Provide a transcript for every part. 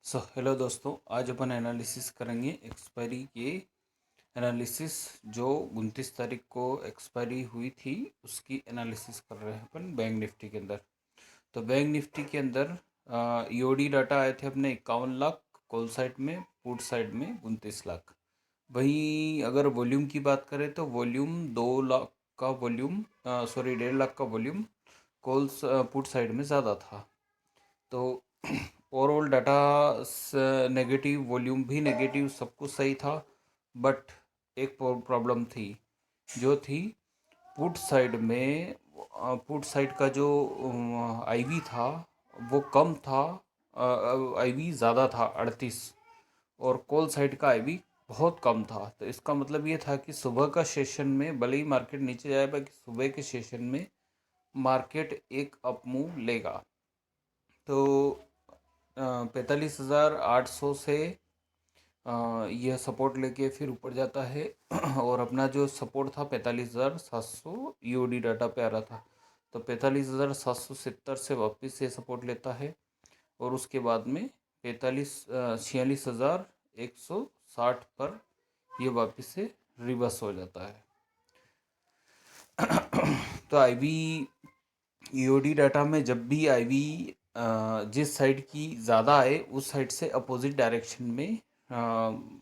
Hello दोस्तों, आज अपन analysis करेंगे एक्सपायरी के एनालिसिस। जो 29 तारीख को एक्सपायरी हुई थी उसकी एनालिसिस कर रहे हैं अपन बैंक निफ्टी के अंदर। तो बैंक निफ्टी के अंदर ईओडी डाटा आए थे अपने 51 लाख कॉल साइड में, पुट साइड में 29 लाख। वहीं अगर वॉल्यूम की बात करें तो वॉल्यूम 2 लाख का वॉल्यूम, सॉरी 1.5 लाख का वॉल्यूम कॉल्स पुट साइड में ज़्यादा था। तो ओवरऑल डाटा नेगेटिव, वॉल्यूम भी नेगेटिव, सब कुछ सही था। बट एक प्रॉब्लम थी, जो थी पुट साइड में। पुट साइड का जो आईवी था वो कम था, आईवी ज़्यादा था 38, और कॉल साइड का आईवी बहुत कम था। तो इसका मतलब ये था कि सुबह का सेशन में भले ही मार्केट नीचे जाए, बाकी सुबह के सेशन में मार्केट एक अप मूव लेगा। तो 45,800 से यह सपोर्ट लेके फिर ऊपर जाता है और अपना जो सपोर्ट था 45,700 ईओडी डाटा पे आ रहा था। तो 45,770 से वापस ये सपोर्ट लेता है और उसके बाद में 46,160 पर ये वापस से रिवर्स हो जाता है। तो आईवी ईओडी डाटा में जब भी आईवी जिस साइड की ज़्यादा आए उस साइड से अपोजिट डायरेक्शन में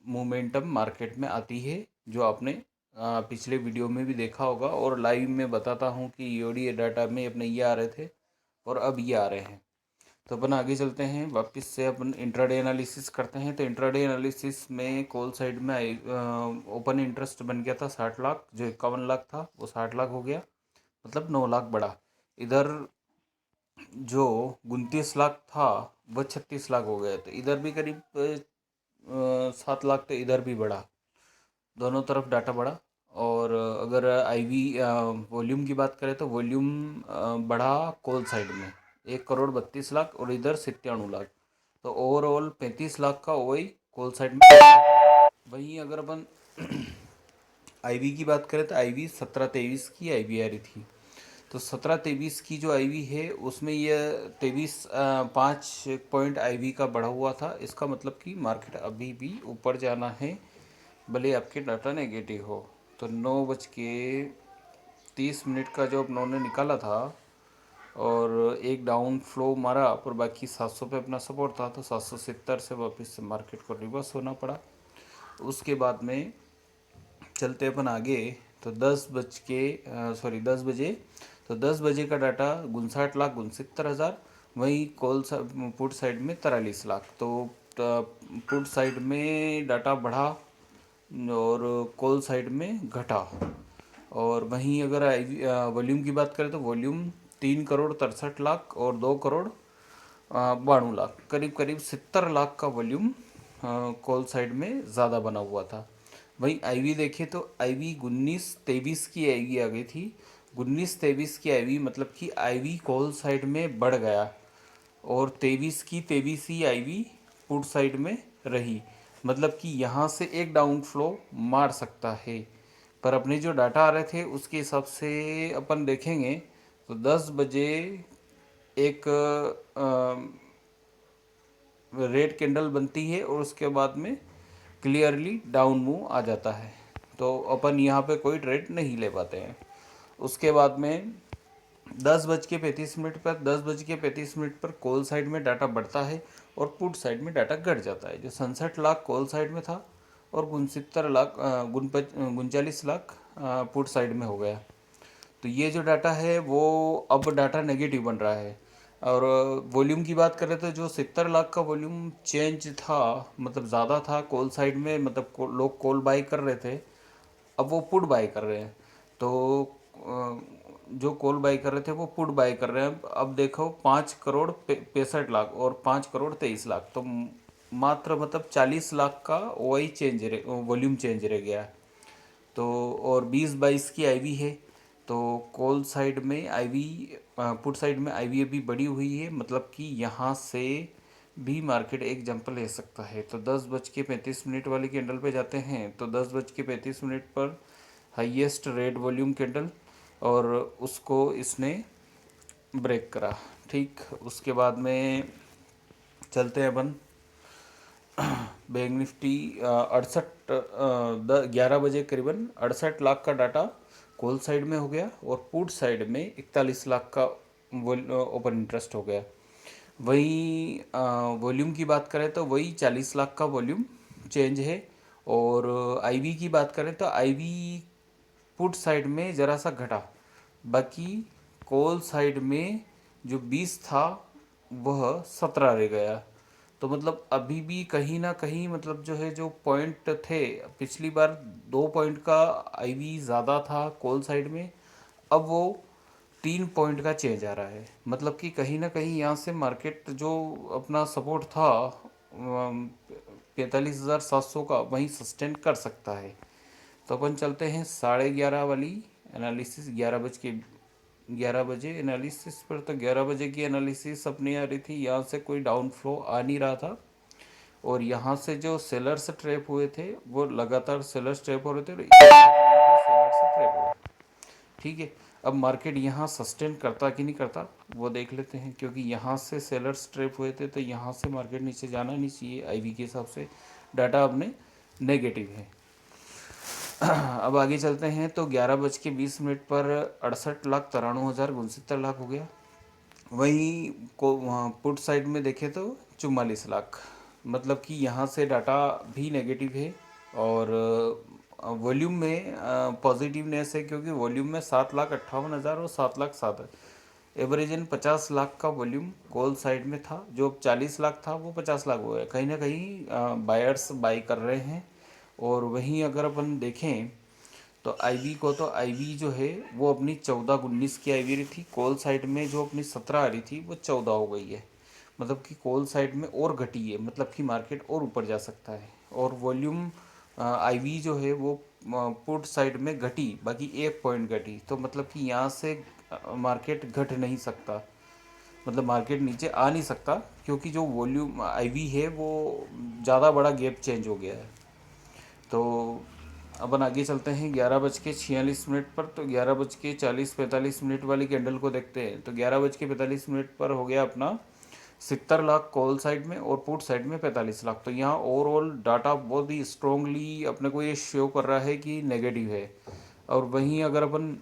मोमेंटम मार्केट में आती है, जो आपने पिछले वीडियो में भी देखा होगा। और लाइव में बताता हूँ कि ईओडी डाटा में अपने ये आ रहे थे और अब ये आ रहे हैं। तो अपन आगे चलते हैं, वापस से अपन इंट्राडे एनालिसिस करते हैं। तो इंट्राडे एनालिसिस में कॉल साइड में ओपन इंटरेस्ट बन गया था 60 लाख, जो 51 लाख था वो 60 लाख हो गया, मतलब 9 लाख बढ़ा। इधर जो 29 लाख था वह 36 लाख हो गया। तो इधर भी करीब 7 लाख, तो इधर भी बढ़ा, दोनों तरफ डाटा बढ़ा। और अगर आईवी वॉल्यूम की बात करें तो वॉल्यूम बढ़ा कॉल साइड में 1,32 लाख और इधर 97 लाख। तो ओवरऑल 35 लाख का वही कॉल साइड में। वहीं अगर अपन आईवी की बात करें तो आईवी 17-23 की आईवी आ रही थी। तो 17-23 की जो आईवी है उसमें यह 5 पॉइंट आईवी का बढ़ा हुआ था। इसका मतलब कि मार्केट अभी भी ऊपर जाना है, भले आपके डाटा नेगेटिव हो। तो 9:30 का जो अपनों ने निकाला था और एक डाउन फ्लो मारा, पर बाकी 700 पे अपना सपोर्ट था, तो 770 से वापस से मार्केट को रिवर्स होना पड़ा। उसके बाद में चलते अपन आगे। तो 10 बजे, तो 10 बजे का डाटा 59,69,70,000। वहीं पुट साइड में 43 लाख। तो पुट साइड में डाटा बढ़ा और कॉल साइड में घटा। और वहीं अगर वॉल्यूम की बात करें तो वॉल्यूम 3,63,00,000 और 2,92,00,000, करीब करीब 70 लाख का वॉल्यूम कॉल साइड में ज़्यादा बना हुआ था। वहीं आईवी देखें तो आईवी 19-23 की आईवी आ गई थी। 19-23 की आईवी मतलब कि आईवी कॉल साइड में बढ़ गया और 23 ही आईवी पुट साइड में रही। मतलब कि यहाँ से एक डाउन फ्लो मार सकता है। पर अपने जो डाटा आ रहे थे उसके हिसाब से अपन देखेंगे तो 10 बजे एक रेड कैंडल बनती है और उसके बाद में क्लियरली डाउन मूव आ जाता है। तो अपन यहाँ पे कोई ट्रेड नहीं ले पाते हैं। उसके बाद में 10:35 पर कॉल साइड में डाटा बढ़ता है और पुट साइड में डाटा घट जाता है। जो 67 लाख कॉल साइड में था और 39 लाख पुट साइड में हो गया। तो ये जो डाटा है वो अब डाटा नेगेटिव बन रहा है। और वॉल्यूम की बात करें तो जो 70 लाख का वॉल्यूम चेंज था, मतलब ज़्यादा था कॉल साइड में, मतलब लोग कॉल बाई कर रहे थे, अब वो पुट बाई कर रहे हैं। तो जो कॉल बाई कर रहे थे वो पुट बाई कर रहे हैं। अब देखो 5,65,00,000 और 5,23,00,000, तो मात्र मतलब 40 लाख का वही वॉल्यूम चेंज रह गया है। तो और 20-22 की आईवी है। तो कॉल साइड में आईवी, पुट साइड में आईवी अभी बढ़ी हुई है, मतलब कि यहाँ से भी मार्केट एक जंप ले सकता है। तो 10:35 वाले कैंडल पे जाते हैं। तो 10:35 पर हाईएस्ट रेड वॉल्यूम कैंडल, और उसको इसने ब्रेक करा। ठीक, उसके बाद में चलते हैं अपन बैंक निफ्टी 11 बजे करीबन 68 लाख का डाटा कॉल साइड में हो गया और पुट साइड में 41 लाख का ओपन इंटरेस्ट हो गया। वही वॉल्यूम की बात करें तो वही 40 लाख का वॉल्यूम चेंज है। और आईवी की बात करें तो आईवी पुट साइड में ज़रा सा घटा, बाकी कॉल साइड में जो 20 था वह 17 रह गया। तो मतलब अभी भी कहीं ना कहीं मतलब जो है जो पॉइंट थे, पिछली बार 2 पॉइंट का आईवी ज़्यादा था कॉल साइड में, अब वो 3 पॉइंट का चेंज आ रहा है। मतलब कि कहीं ना कहीं यहाँ से मार्केट जो अपना सपोर्ट था 45,700 का वहीं सस्टेन कर सकता है। तो अपन चलते हैं 11:30 वाली एनालिसिस, 11 बजे एनालिसिस पर। तो 11 बजे की एनालिसिस अपनी आ रही थी, यहाँ से कोई डाउन फ्लो आ नहीं रहा था और यहाँ से जो सेलर्स ट्रैप हुए थे वो लगातार सेलर्स ट्रैप हो रहे थे और सेलर्स ट्रैप हुए। ठीक है, अब मार्केट यहाँ सस्टेन करता कि नहीं करता वो देख लेते हैं, क्योंकि यहाँ से सेलर्स ट्रैप हुए थे तो यहाँ से मार्केट नीचे जाना नहीं चाहिए। आईवी के हिसाब से डाटा अपने नेगेटिव है। अब आगे चलते हैं तो 11:20 पर 68,93,069 हो गया। वहीं को वहाँ पुट साइड में देखें तो 44 लाख, मतलब कि यहाँ से डाटा भी नेगेटिव है। और वॉल्यूम में पॉजिटिवनेस है, क्योंकि वॉल्यूम में 7,58,000 और 7,07,000 एवरेजन 50 लाख का वॉल्यूम कॉल साइड में था। जो 40 लाख था वो 50 लाख हो गया। कहीं ना कहीं बायर्स बाई कर रहे हैं। और वहीं अगर अपन देखें तो आईवी को, तो आईवी जो है वो अपनी 14-19 की आईवी रही थी, कॉल साइड में जो अपनी 17 आ रही थी वो 14 हो गई है। मतलब कि कॉल साइड में और घटी है, मतलब कि मार्केट और ऊपर जा सकता है। और वॉल्यूम आईवी जो है वो पुट साइड में घटी, बाकी 1 पॉइंट घटी। तो मतलब कि यहाँ से मार्केट घट नहीं सकता, मतलब मार्केट नीचे आ नहीं सकता, क्योंकि जो वॉल्यूम आईवी है वो ज़्यादा बड़ा गैप चेंज हो गया है। तो अपन आगे चलते हैं 11:46 पर। तो 11:40-45 वाली कैंडल को देखते हैं। तो 11:45 पर हो गया अपना 70 लाख कॉल साइड में और पुट साइड में 45 लाख। तो यहाँ ओवरऑल डाटा बहुत ही स्ट्रोंगली अपने को ये शो कर रहा है कि नेगेटिव है। और वहीं अगर अपन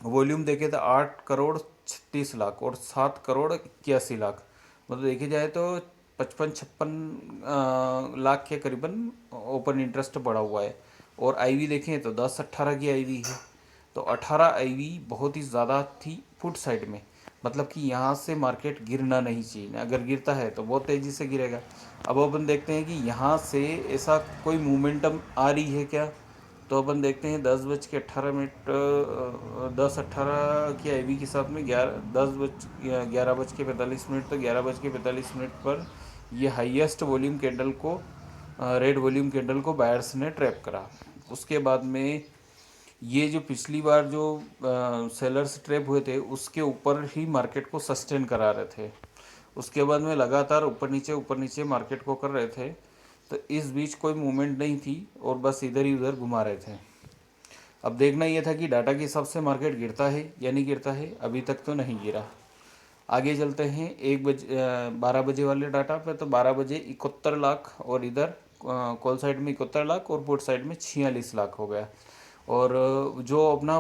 वॉल्यूम देखें तो 8,36,00,000 और 7,81,00,000, मतलब देखे जाए तो 55-56 लाख के करीबन ओपन इंटरेस्ट बढ़ा हुआ है। और आईवी देखें तो 10-18 की आईवी है। तो 18 आईवी बहुत ही ज़्यादा थी फुट साइड में, मतलब कि यहाँ से मार्केट गिरना नहीं चाहिए। अगर गिरता है तो बहुत तेज़ी से गिरेगा। अब अपन देखते हैं कि यहाँ से ऐसा कोई मोमेंटम आ रही है क्या। तो अपन देखते हैं 10:18, 10:18 की आईवी के साथ में 11:45। तो 11:45 पर ये हाईएस्ट वॉल्यूम कैंडल को, रेड वॉल्यूम कैंडल को बायर्स ने ट्रैप करा। उसके बाद में ये जो पिछली बार जो सेलर्स ट्रैप हुए थे उसके ऊपर ही मार्केट को सस्टेन करा रहे थे। उसके बाद में लगातार ऊपर नीचे मार्केट को कर रहे थे। तो इस बीच कोई मूवमेंट नहीं थी और बस इधर ही उधर घुमा रहे थे। अब देखना ये था कि डाटा के हिसाब से मार्केट गिरता है या नहीं गिरता है। अभी तक तो नहीं गिरा। आगे चलते हैं 12 बजे वाले डाटा पे। तो 12 बजे 71 लाख और इधर कॉल साइड में 71 लाख और पुट साइड में 46 लाख हो गया। और जो अपना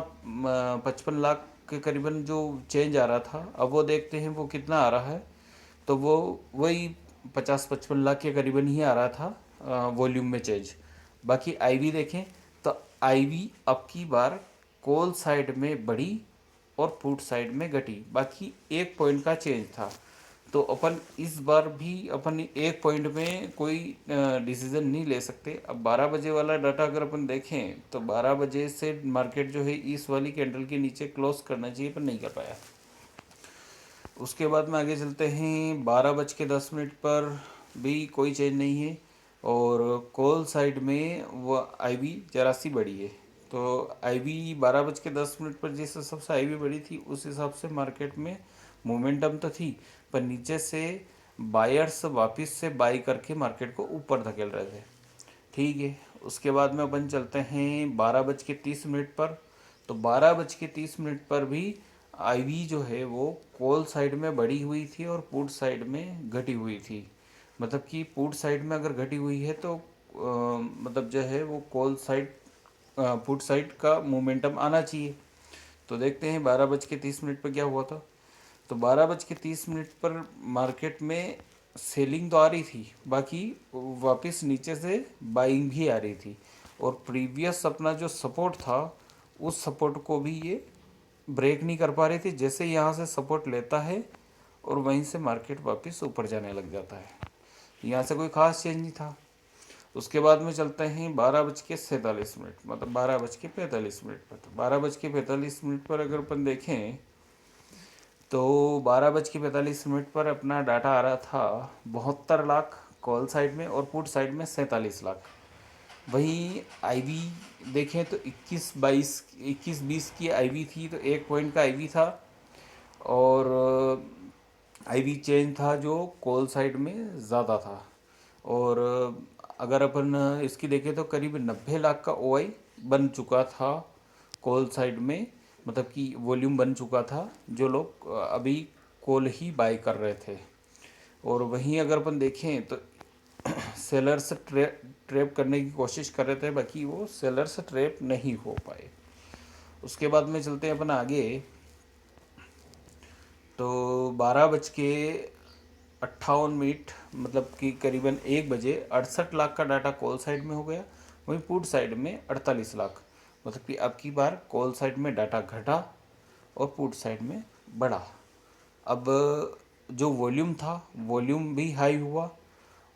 55 लाख के करीबन जो चेंज आ रहा था, अब वो देखते हैं वो कितना आ रहा है। तो वो वही 50-55 लाख के करीबन ही आ रहा था वॉल्यूम में चेंज। बाकी आईवी देखें तो आईवी अब की बार कॉल साइड में बढ़ी और पुट साइड में घटी, बाकी 1 पॉइंट का चेंज था। तो अपन इस बार भी अपन 1 पॉइंट में कोई डिसीजन नहीं ले सकते। अब 12 बजे वाला डाटा अगर अपन देखें तो 12 बजे से मार्केट जो है इस वाली कैंडल के नीचे क्लोज करना चाहिए पर नहीं कर पाया। उसके बाद में आगे चलते हैं 12:10 पर भी कोई चेंज नहीं है। और कॉल साइड में वो आईवी जरा सी बढ़ी है। तो आईवी 12:10 पर जिस हिसाब से आईवी बढ़ी थी उस हिसाब से मार्केट में मोमेंटम तो थी, पर नीचे से बायर्स वापस से बाई करके मार्केट को ऊपर धकेल रहे थे। ठीक है, उसके बाद में अपन चलते हैं 12:30 पर। तो 12:30 पर भी आईवी जो है वो कॉल साइड में बढ़ी हुई थी और पुट साइड में घटी हुई थी। मतलब कि पुट साइड में अगर घटी हुई है तो मतलब जो है वो कॉल साइड पुट साइड का मोमेंटम आना चाहिए। तो देखते हैं 12:30 पर क्या हुआ था। तो 12:30 पर मार्केट में सेलिंग तो आ रही थी, बाकी वापस नीचे से बाइंग भी आ रही थी। और प्रीवियस अपना जो सपोर्ट था उस सपोर्ट को भी ये ब्रेक नहीं कर पा रही थी। जैसे यहाँ से सपोर्ट लेता है और वहीं से मार्केट वापस ऊपर जाने लग जाता है। यहाँ से कोई खास चेंज नहीं था। उसके बाद में चलते हैं 12:47, मतलब 12:45 पर। तो 12:45 पर अगर अपन देखें तो 12:45 पर अपना डाटा आ रहा था 72 लाख कॉल साइड में और पुट साइड में 47 लाख। वहीं आईवी देखें तो 21-20 की आईवी थी, तो 1 पॉइंट का आईवी था। और आईवी चेंज था जो कॉल साइड में ज़्यादा था। और अगर अपन इसकी देखें तो करीब 90 लाख का ओआई बन चुका था कॉल साइड में, मतलब कि वॉल्यूम बन चुका था जो लोग अभी कॉल ही बाय कर रहे थे। और वहीं अगर अपन देखें तो सेलर्स ट्रैप करने की कोशिश कर रहे थे, बाकी वो सेलर्स ट्रैप नहीं हो पाए। उसके बाद में चलते हैं अपन आगे। तो 12:58, मतलब कि करीबन 1 बजे 68 लाख का डाटा कॉल साइड में हो गया। वहीं पुट साइड में 48 लाख, मतलब कि अब की बार कॉल साइड में डाटा घटा और पुट साइड में बढ़ा। अब जो वॉल्यूम था वॉल्यूम भी हाई हुआ।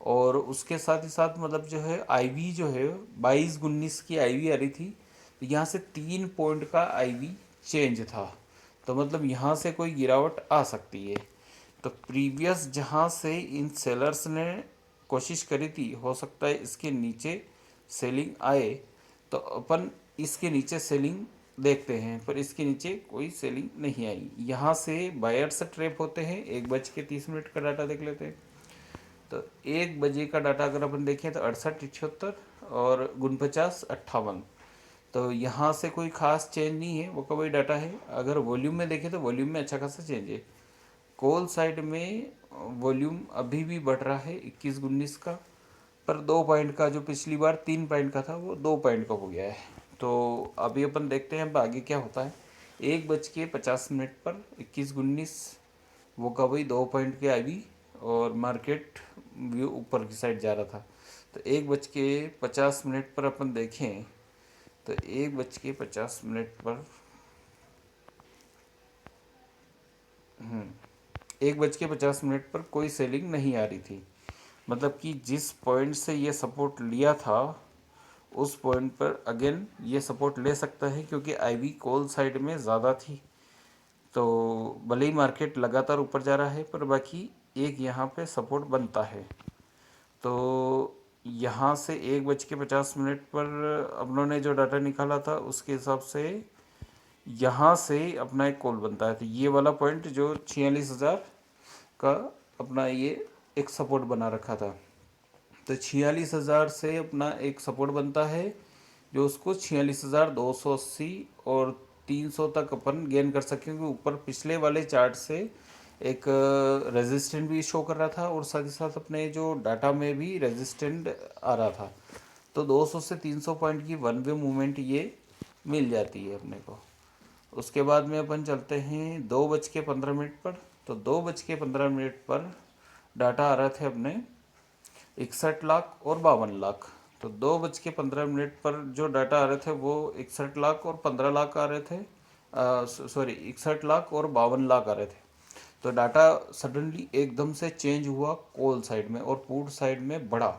और उसके साथ ही साथ मतलब जो है आईवी जो है 22-19 की आईवी आ रही थी, तो यहाँ से 3 पॉइंट का आईवी चेंज था। तो मतलब यहाँ से कोई गिरावट आ सकती है। तो प्रीवियस जहाँ से इन सेलर्स ने कोशिश करी थी, हो सकता है इसके नीचे सेलिंग आए। तो अपन इसके नीचे सेलिंग देखते हैं, पर इसके नीचे कोई सेलिंग नहीं आई। यहाँ से बायर्स ट्रैप होते हैं। 1:30 का डाटा देख लेते हैं। तो 1 बजे का डाटा अगर अपन देखें तो 68-78 और 49-58। तो यहाँ से कोई खास चेंज नहीं है, वो का वही डाटा है। अगर वॉल्यूम में देखें तो वॉल्यूम में अच्छा खासा चेंज है। कॉल साइड में वॉल्यूम अभी भी बढ़ रहा है 21-19 का, पर 2 पॉइंट का, जो पिछली बार 3 पॉइंट का था वो 2 पॉइंट का हो गया है। तो अभी अपन देखते हैं अब आगे क्या होता है। 1:50 पर 21-19 वो का वही 2 पॉइंट के आई और मार्केट व्यू ऊपर की साइड जा रहा था। तो 1:50 पर अपन देखें तो 1:50 पर 1:50 पर कोई सेलिंग नहीं आ रही थी। मतलब कि जिस पॉइंट से ये सपोर्ट लिया था उस पॉइंट पर अगेन ये सपोर्ट ले सकता है, क्योंकि आईवी कॉल साइड में ज़्यादा थी। तो भले ही मार्केट लगातार ऊपर जा रहा है, पर बाकी एक यहाँ पे सपोर्ट बनता है। तो यहाँ से 1:50 पर अपनों ने जो डाटा निकाला था उसके हिसाब से यहाँ से अपना एक कॉल बनता है। तो ये वाला पॉइंट जो 46,000 का अपना ये एक सपोर्ट बना रखा था, तो 46,000 से अपना एक सपोर्ट बनता है जो उसको 46,280 और 300 तक अपन गेन कर सकें। क्योंकि ऊपर पिछले वाले चार्ट से एक रेजिस्टेंट भी शो कर रहा था और साथ ही साथ अपने जो डाटा में भी रेजिस्टेंट आ रहा था। तो 200 से 300 पॉइंट की वन वे मूवमेंट ये मिल जाती है अपने को। उसके बाद में अपन चलते हैं 2:15 पर। तो 2:15 पर डाटा आ रहे थे अपने 61 लाख और 52 लाख। तो 2:15 पर जो डाटा आ रहे थे वो 61 लाख और 15 लाख आ रहे थे, सॉरी 61 लाख और 52 लाख आ रहे थे। तो डाटा सडनली एकदम से चेंज हुआ कॉल साइड में और पुट साइड में बढ़ा।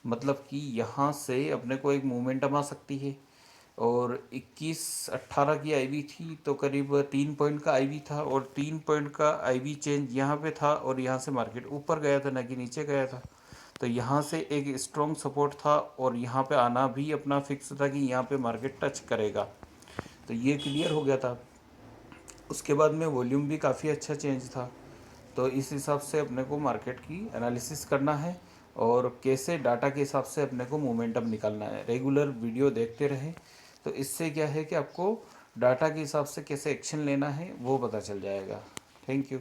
मतलब कि यहाँ से अपने को एक मोमेंटम आ सकती है। और 21-18 की आईवी थी तो करीब 3 पॉइंट का आईवी था और 3 पॉइंट का आईवी चेंज यहाँ पे था और यहाँ से मार्केट ऊपर गया था, ना कि नीचे गया था। तो यहाँ से एक स्ट्रॉन्ग सपोर्ट था और यहाँ पे आना भी अपना फिक्स था कि यहाँ पे मार्केट टच करेगा। तो ये क्लियर हो गया था। उसके बाद में वॉल्यूम भी काफ़ी अच्छा चेंज था। तो इस हिसाब से अपने को मार्केट की एनालिसिस करना है और कैसे डाटा के हिसाब से अपने को मोमेंटम निकालना है। रेगुलर वीडियो देखते रहें, तो इससे क्या है कि आपको डाटा के हिसाब से कैसे एक्शन लेना है वो पता चल जाएगा। Thank you.